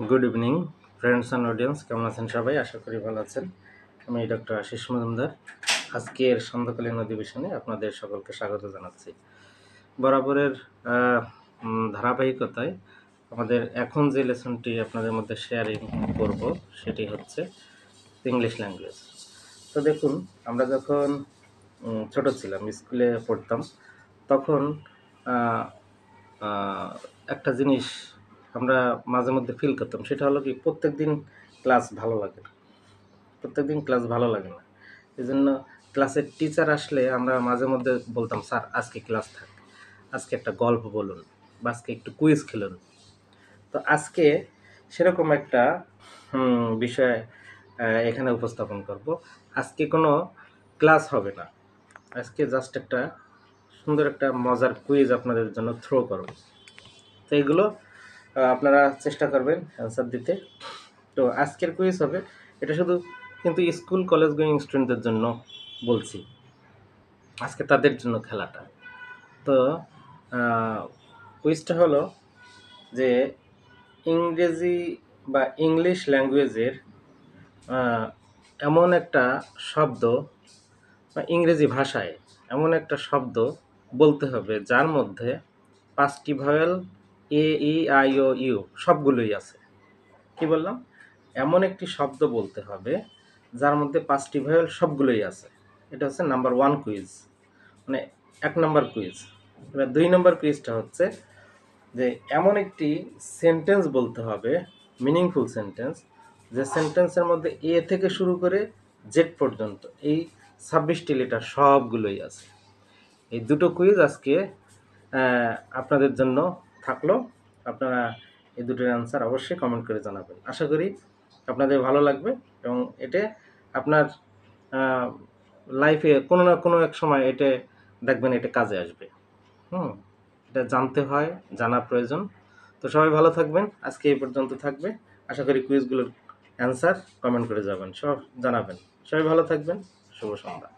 Good evening friends and audience, কেমন আছেন সবাই? আশা করি ভালো আছেন। আমি ডক্টর আশিস মজুমদার। আজকের সন্ধ্যাকালীন অধিবেশনে আপনাদের সকলকে স্বাগত জানাচ্ছি। বরাবরের ধারাবাহিকতায় আমাদের এখন যে লেসনটি আপনাদের মধ্যে শেয়ারিং করব সেটি হচ্ছে ইংলিশ ল্যাঙ্গুয়েজ। তো দেখুন, আমরা যখন ছোট ছিলাম, স্কুলে পড়তাম, তখন একটা জিনিস আমরা মাঝে মধ্যে ফিল করতাম, সেটা হলো কি, প্রত্যেকদিন ক্লাস ভালো লাগে না। প্রত্যেকদিন ক্লাস ভালো লাগে না, এই জন্য ক্লাসের টিচার আসলে আমরা মাঝে মধ্যে বলতাম, স্যার আজকে ক্লাস থাক, আজকে একটা গল্প বলুন বা আজকে একটু কুইজ খেলুন। তো আজকে সেরকম একটা বিষয় এখানে উপস্থাপন করব। আজকে কোনো ক্লাস হবে না, আজকে জাস্ট একটা সুন্দর একটা মজার কুইজ আপনাদের জন্য থ্রো করব। তো এইগুলো আপনারা চেষ্টা করবেন অ্যান্সার দিতে। তো আজকের কুইজ হবে, এটা শুধু কিন্তু স্কুল কলেজ গোয়িং স্টুডেন্টদের জন্য বলছি, আজকে তাদের জন্য খেলাটা। তো কুইজটা হলো যে ইংরেজি বা ইংলিশ ল্যাঙ্গুয়েজের এমন একটা শব্দ বা ইংরেজি ভাষায় এমন একটা শব্দ বলতে হবে যার মধ্যে 5টি vowel A E I O U সবগুলোই আছে। কি বললাম? এমন একটি শব্দ বলতে হবে যার মধ্যে 5টি ভাওয়েল সবগুলোই আছে। এটা হচ্ছে নাম্বার 1 কুইজ, মানে 1 নাম্বার কুইজ। এবার 2 নাম্বার কুইজটা হচ্ছে যে এমন একটি সেন্টেন্স বলতে হবে, মিনিংফুল সেন্টেন্স, যে সেন্টেন্সের মধ্যে এ থেকে শুরু করে জেড পর্যন্ত এই 26টি লেটার সবগুলোই আছে। এই দুটো কুইজ আজকে আপনাদের জন্য থাকলো। আপনারা এই দুটোর অ্যান্সার অবশ্যই কমেন্ট করে জানাবেন। আশা করি আপনাদের ভালো লাগবে এবং এটা আপনার লাইফে কোনো না কোনো এক সময় এটা দেখবেন, এটা কাজে আসবে। এটা জানতে হয়, জানা প্রয়োজন। তো সবাই ভালো থাকবেন, আজকে এই পর্যন্ত থাকবে। আশা করি কুইজগুলোর অ্যান্সার কমেন্ট করে যাবেন, সব জানাবেন। সবাই ভালো থাকবেন, শুভ সন্ধ্যা।